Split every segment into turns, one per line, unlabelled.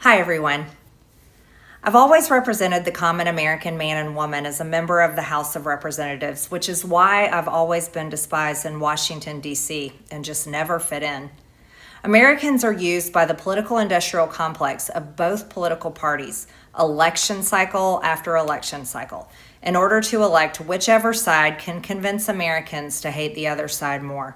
Hi, everyone. I've always represented the common American man and woman as a member of the House of Representatives, which is why I've always been despised in Washington, D.C., and just never fit in. Americans are used by the political industrial complex of both political parties, election cycle after election cycle, in order to elect whichever side can convince Americans to hate the other side more.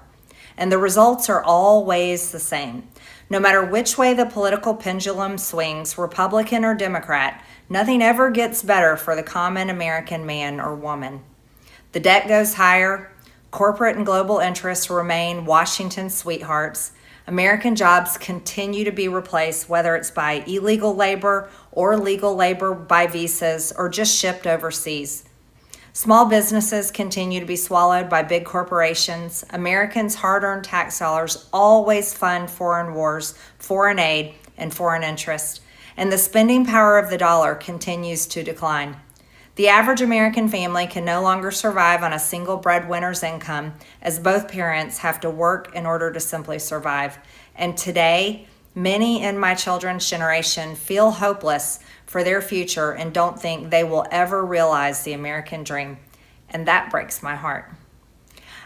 And the results are always the same. No matter which way the political pendulum swings, Republican or Democrat, nothing ever gets better for the common American man or woman. The debt goes higher, corporate and global interests remain Washington's sweethearts, American jobs continue to be replaced, whether it's by illegal labor or legal labor by visas or just shipped overseas. Small businesses continue to be swallowed by big corporations. Americans' hard-earned tax dollars always fund foreign wars, foreign aid, and foreign interest, and the spending power of the dollar continues to decline. The average American family can no longer survive on a single breadwinner's income, as both parents have to work in order to simply survive. And today, many in my children's generation feel hopeless for their future and don't think they will ever realize the American dream. And that breaks my heart.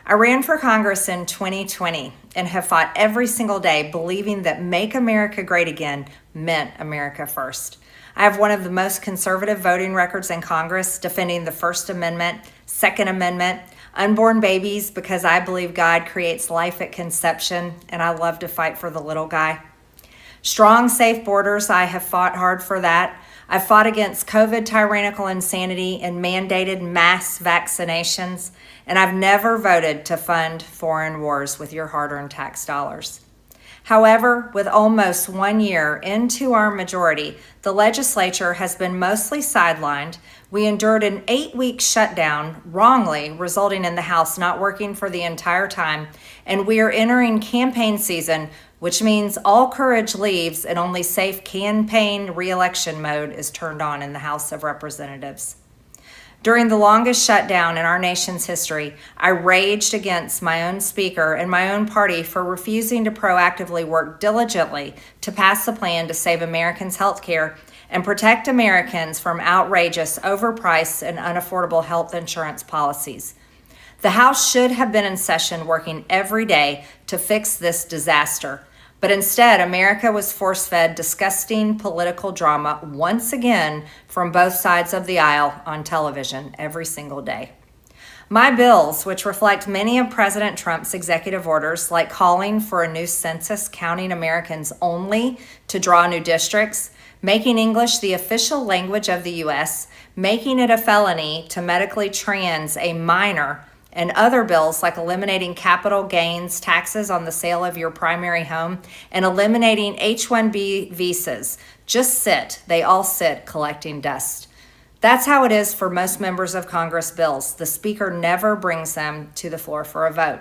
I ran for Congress in 2020 and have fought every single day believing that Make America Great Again meant America first. I have one of the most conservative voting records in Congress, defending the First Amendment, Second Amendment, unborn babies because I believe God creates life at conception and I love to fight for the little guy. Strong, safe borders, I have fought hard for that. I've fought against COVID tyrannical insanity and mandated mass vaccinations, and I've never voted to fund foreign wars with your hard-earned tax dollars. However, with almost 1 year into our majority, the legislature has been mostly sidelined. We endured an 8-week shutdown, wrongly, resulting in the House not working for the entire time, and we are entering campaign season, which means all courage leaves and only safe campaign re-election mode is turned on in the House of Representatives. During the longest shutdown in our nation's history, I raged against my own speaker and my own party for refusing to proactively work diligently to pass a plan to save Americans' health care and protect Americans from outrageous, overpriced, and unaffordable health insurance policies. The House should have been in session working every day to fix this disaster. But instead, America was force-fed disgusting political drama once again from both sides of the aisle on television every single day. My bills, which reflect many of President Trump's executive orders, like calling for a new census counting Americans only to draw new districts, making English the official language of the U.S., making it a felony to medically trans a minor, and other bills like eliminating capital gains taxes on the sale of your primary home and eliminating H-1B visas. They all sit collecting dust. That's how it is for most members of Congress bills. The Speaker never brings them to the floor for a vote.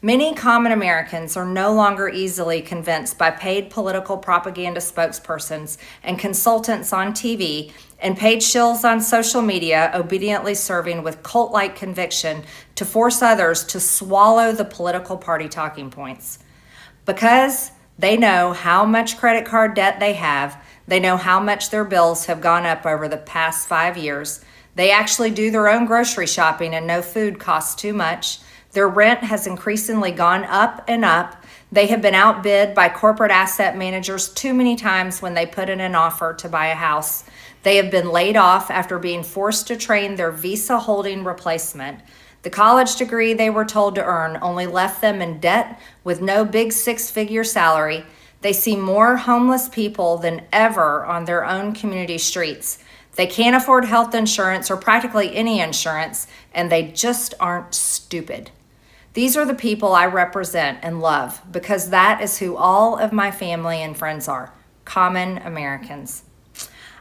Many common Americans are no longer easily convinced by paid political propaganda spokespersons and consultants on TV and paid shills on social media obediently serving with cult-like conviction to force others to swallow the political party talking points. Because they know how much credit card debt they have, they know how much their bills have gone up over the past 5 years, they actually do their own grocery shopping and know food costs too much. Their rent has increasingly gone up and up. They have been outbid by corporate asset managers too many times when they put in an offer to buy a house. They have been laid off after being forced to train their visa-holding replacement. The college degree they were told to earn only left them in debt with no big six-figure salary. They see more homeless people than ever on their own community streets. They can't afford health insurance or practically any insurance, and they just aren't stupid. These are the people I represent and love because that is who all of my family and friends are, common Americans.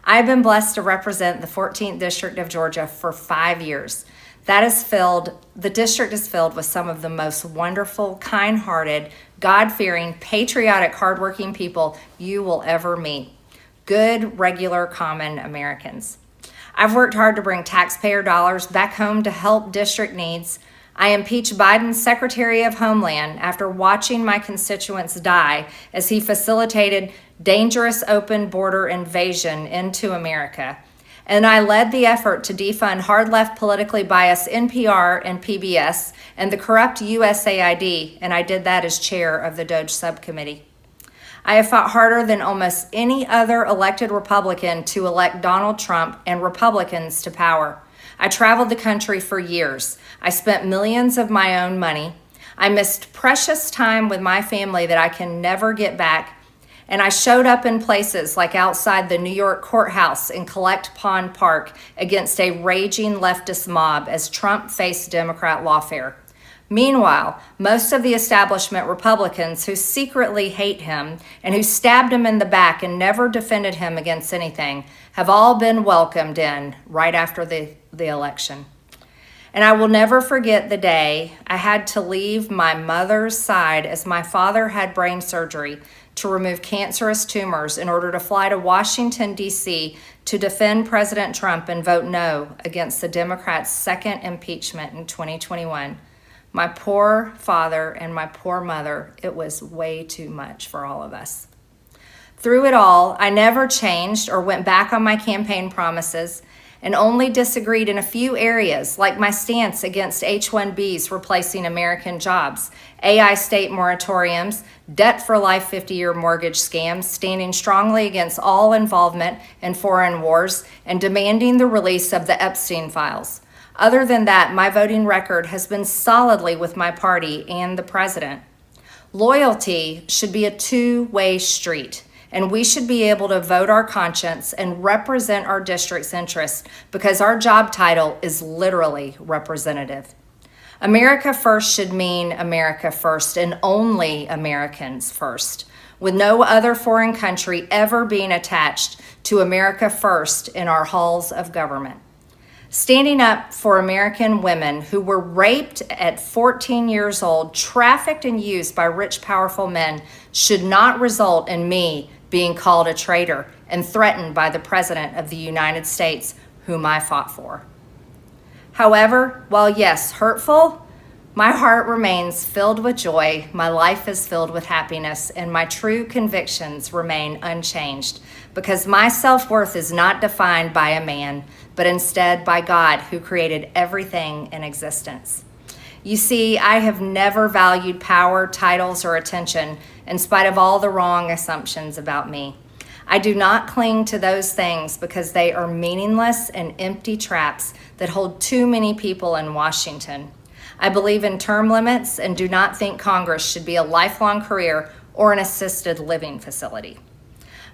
I've been blessed to represent the 14th District of Georgia for 5 years. The district is filled with some of the most wonderful, kind-hearted, God-fearing, patriotic, hardworking people you will ever meet. Good, regular, common Americans. I've worked hard to bring taxpayer dollars back home to help district needs. I impeached Biden's Secretary of Homeland after watching my constituents die as he facilitated dangerous open border invasion into America. And I led the effort to defund hard-left politically biased NPR and PBS and the corrupt USAID, and I did that as chair of the DOJ subcommittee. I have fought harder than almost any other elected Republican to elect Donald Trump and Republicans to power. I traveled the country for years. I spent millions of my own money. I missed precious time with my family that I can never get back. And I showed up in places like outside the New York courthouse in Collect Pond Park against a raging leftist mob as Trump faced Democrat lawfare. Meanwhile, most of the establishment Republicans who secretly hate him and who stabbed him in the back and never defended him against anything have all been welcomed in right after the election. And I will never forget the day I had to leave my mother's side as my father had brain surgery to remove cancerous tumors in order to fly to Washington, D.C. to defend President Trump and vote no against the Democrats' second impeachment in 2021. My poor father and my poor mother, it was way too much for all of us. Through it all, I never changed or went back on my campaign promises and only disagreed in a few areas, like my stance against H-1Bs replacing American jobs, AI state moratoriums, debt for life 50-year mortgage scams, standing strongly against all involvement in foreign wars, and demanding the release of the Epstein files. Other than that, my voting record has been solidly with my party and the president. Loyalty should be a two-way street, and we should be able to vote our conscience and represent our district's interests because our job title is literally representative. America first should mean America first and only Americans first, with no other foreign country ever being attached to America first in our halls of government. Standing up for American women who were raped at 14 years old, trafficked and used by rich, powerful men should not result in me being called a traitor and threatened by the President of the United States, whom I fought for. However, while yes, hurtful, my heart remains filled with joy, my life is filled with happiness, and my true convictions remain unchanged because my self-worth is not defined by a man, but instead by God who created everything in existence. You see, I have never valued power, titles, or attention in spite of all the wrong assumptions about me. I do not cling to those things because they are meaningless and empty traps that hold too many people in Washington. I believe in term limits and do not think Congress should be a lifelong career or an assisted living facility.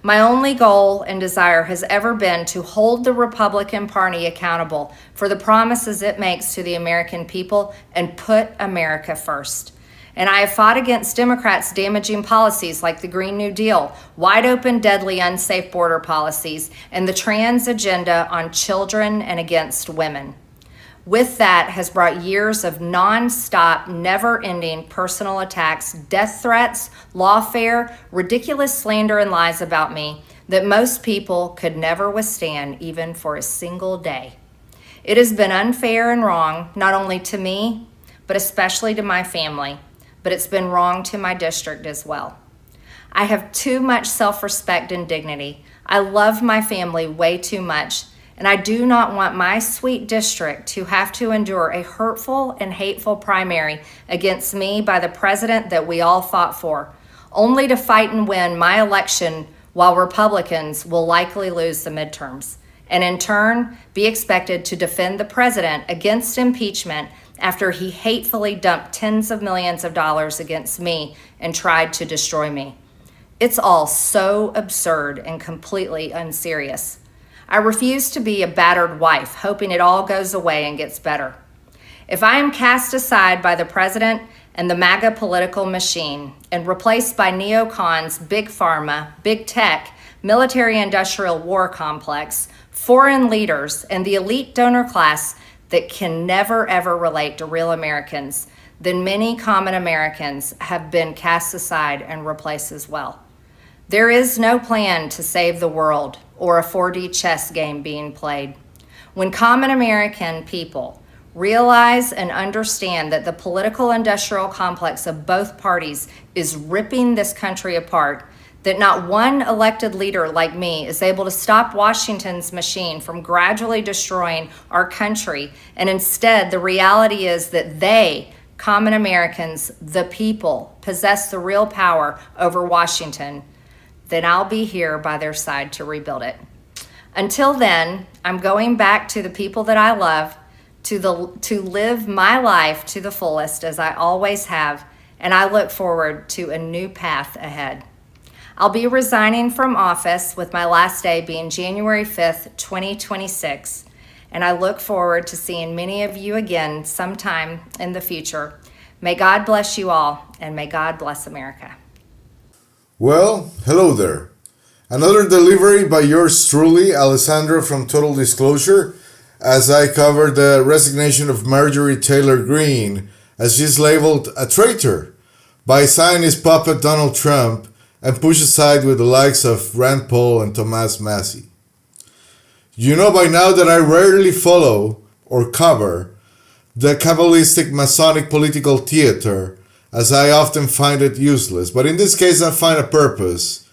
My only goal and desire has ever been to hold the Republican Party accountable for the promises it makes to the American people and put America first. And I have fought against Democrats' damaging policies like the Green New Deal, wide open, deadly, unsafe border policies, and the trans agenda on children and against women. With that has brought years of non-stop, never-ending personal attacks, death threats, lawfare, ridiculous slander and lies about me that most people could never withstand even for a single day. It has been unfair and wrong, not only to me, but especially to my family, but it's been wrong to my district as well. I have too much self-respect and dignity. I love my family way too much, and I do not want my sweet district to have to endure a hurtful and hateful primary against me by the president that we all fought for, only to fight and win my election while Republicans will likely lose the midterms, and in turn be expected to defend the president against impeachment after he hatefully dumped tens of millions of dollars against me and tried to destroy me. It's all so absurd and completely unserious. I refuse to be a battered wife, hoping it all goes away and gets better. If I am cast aside by the president and the MAGA political machine and replaced by neocons, big pharma, big tech, military-industrial war complex, foreign leaders, and the elite donor class that can never ever relate to real Americans, then many common Americans have been cast aside and replaced as well. There is no plan to save the world or a 4D chess game being played. When common American people realize and understand that the political industrial complex of both parties is ripping this country apart, that not one elected leader like me is able to stop Washington's machine from gradually destroying our country. And instead, the reality is that they, common Americans, the people, possess the real power over Washington, then I'll be here by their side to rebuild it. Until then, I'm going back to the people that I love, to live my life to the fullest as I always have, and I look forward to a new path ahead. I'll be resigning from office with my last day being January 5th, 2026, and I look forward to seeing many of you again sometime in the future. May God bless you all, and may God bless America.
Well, hello there. Another delivery by yours truly, Alessandro from Total Disclosure, as I cover the resignation of Marjorie Taylor Greene as she's labeled a traitor by Zionist puppet Donald Trump and pushed aside with the likes of Rand Paul and Thomas Massie. You know by now that I rarely follow or cover the Kabbalistic Masonic political theater, as I often find it useless, but in this case I find a purpose,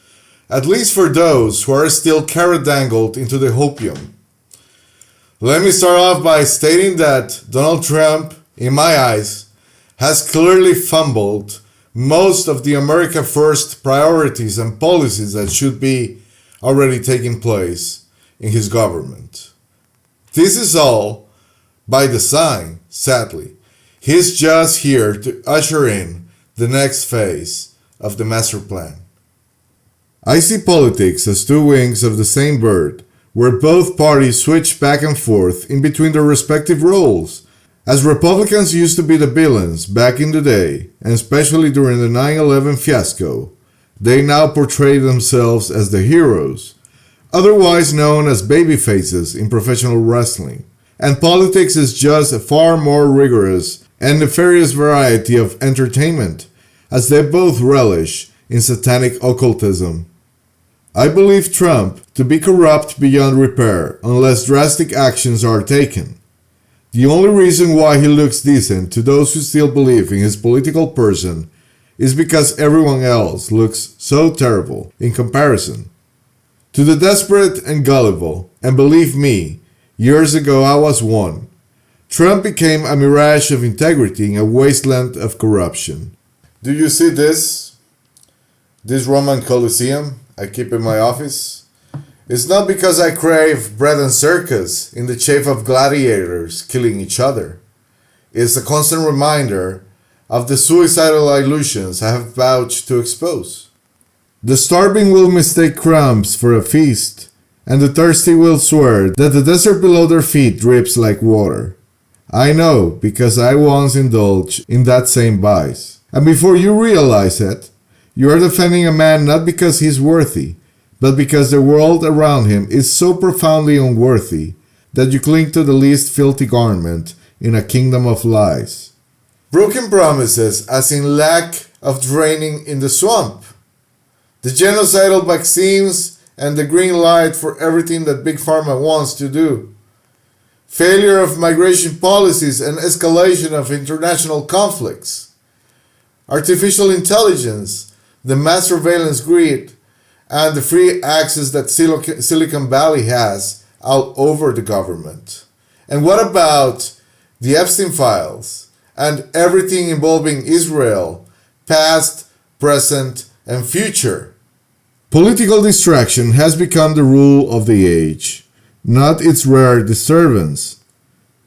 at least for those who are still carrot-dangled into the hopium. Let me start off by stating that Donald Trump, in my eyes, has clearly fumbled most of the America First priorities and policies that should be already taking place in his government. This is all by design, sadly. He's just here to usher in the next phase of the master plan. I see politics as two wings of the same bird, where both parties switch back and forth in between their respective roles. As Republicans used to be the villains back in the day, and especially during the 9/11 fiasco, they now portray themselves as the heroes, otherwise known as babyfaces in professional wrestling. And politics is just a far more rigorous and nefarious variety of entertainment, as they both relish in satanic occultism. I believe Trump to be corrupt beyond repair unless drastic actions are taken. The only reason why he looks decent to those who still believe in his political person is because everyone else looks so terrible in comparison. To the desperate and gullible, and believe me, years ago I was one, Trump became a mirage of integrity in a wasteland of corruption. Do you see this? This Roman Colosseum I keep in my office? It's not because I crave bread and circus in the shape of gladiators killing each other. It's a constant reminder of the suicidal illusions I have vouched to expose. The starving will mistake crumbs for a feast, and the thirsty will swear that the desert below their feet drips like water. I know, because I once indulged in that same vice. And before you realize it, you are defending a man not because he's worthy, but because the world around him is so profoundly unworthy that you cling to the least filthy garment in a kingdom of lies. Broken promises as in lack of draining in the swamp. The genocidal vaccines and the green light for everything that Big Pharma wants to do. Failure of migration policies and escalation of international conflicts. Artificial intelligence, the mass surveillance grid, and the free access that Silicon Valley has all over the government. And what about the Epstein files and everything involving Israel, past, present, and future? Political distraction has become the rule of the age, not its rare disturbance.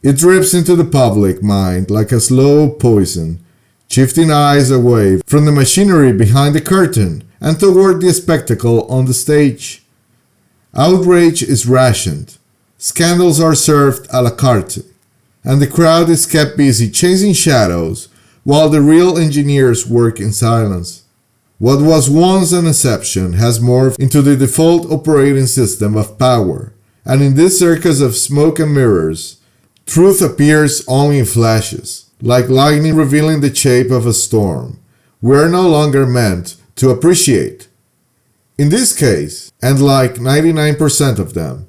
It drips into the public mind like a slow poison, shifting eyes away from the machinery behind the curtain and toward the spectacle on the stage. Outrage is rationed, scandals are served à la carte, and the crowd is kept busy chasing shadows while the real engineers work in silence. What was once an exception has morphed into the default operating system of power, and in this circus of smoke and mirrors, truth appears only in flashes, like lightning revealing the shape of a storm. We are no longer meant to appreciate. In this case, and like 99% of them,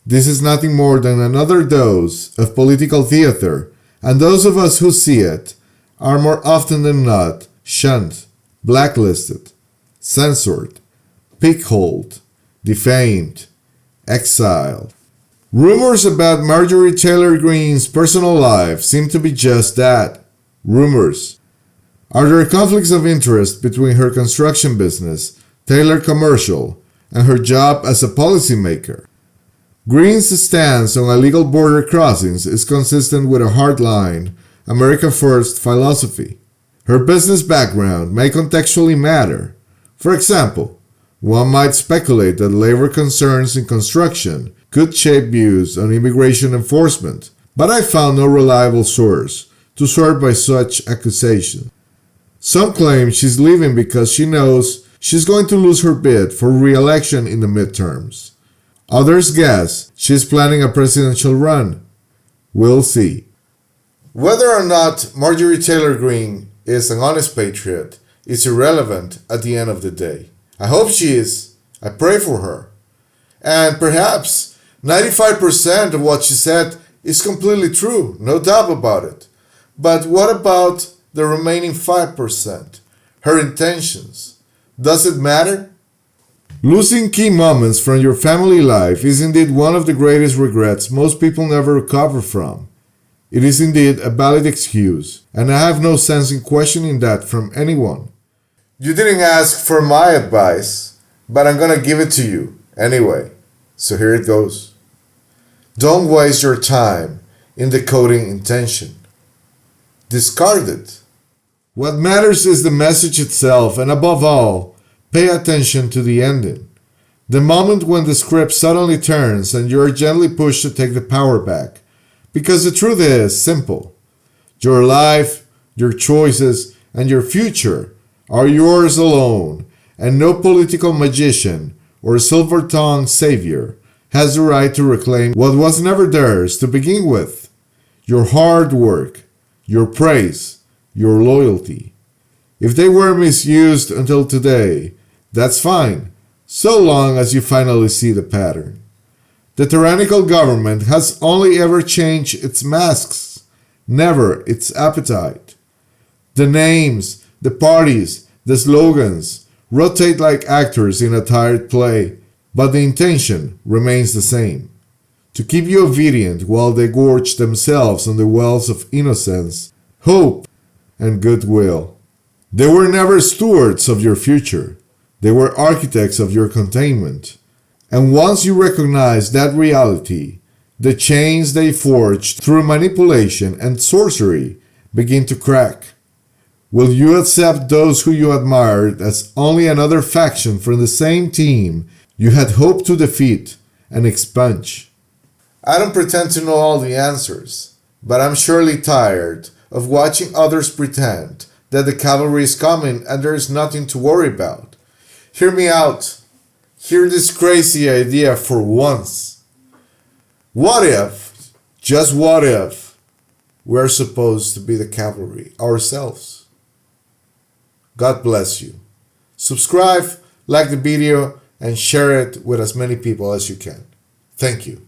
this is nothing more than another dose of political theater, and those of us who see it are more often than not shunned, blacklisted, censored, pickholed, defamed, exiled. Rumors about Marjorie Taylor Greene's personal life seem to be just that, rumors. Are there conflicts of interest between her construction business, Taylor Commercial, and her job as a policymaker? Greene's stance on illegal border crossings is consistent with a hardline, America First philosophy. Her business background may contextually matter. For example, one might speculate that labor concerns in construction could shape views on immigration enforcement, but I found no reliable source to sort by such accusations. Some claim she's leaving because she knows she's going to lose her bid for re-election in the midterms. Others guess she's planning a presidential run. We'll see. Whether or not Marjorie Taylor Greene is an honest patriot is irrelevant at the end of the day. I hope she is. I pray for her. And perhaps 95% of what she said is completely true, no doubt about it. But what about the remaining 5%? Her intentions. Does it matter? Losing key moments from your family life is indeed one of the greatest regrets most people never recover from. It is indeed a valid excuse, and I have no sense in questioning that from anyone. You didn't ask for my advice, but I'm gonna give it to you anyway. So here it goes. Don't waste your time in decoding intention. Discard it. What matters is the message itself, and above all, pay attention to the ending. The moment when the script suddenly turns and you are gently pushed to take the power back. Because the truth is simple. Your life, your choices, and your future are yours alone, and no political magician or silver-tongued savior has the right to reclaim what was never theirs to begin with. Your hard work, your praise, your loyalty. If they were misused until today, that's fine, so long as you finally see the pattern. The tyrannical government has only ever changed its masks, never its appetite. The names, the parties, the slogans rotate like actors in a tired play, but the intention remains the same. To keep you obedient while they gorge themselves on the wells of innocence, hope, and goodwill. They were never stewards of your future. They were architects of your containment. And once you recognize that reality, the chains they forged through manipulation and sorcery begin to crack. Will you accept those who you admired as only another faction from the same team you had hoped to defeat and expunge? I don't pretend to know all the answers, but I'm surely tired of watching others pretend that the cavalry is coming and there is nothing to worry about. Hear me out. Hear this crazy idea for once. What if, just what if, we're supposed to be the cavalry ourselves? God bless you. Subscribe, like the video, and share it with as many people as you can. Thank you.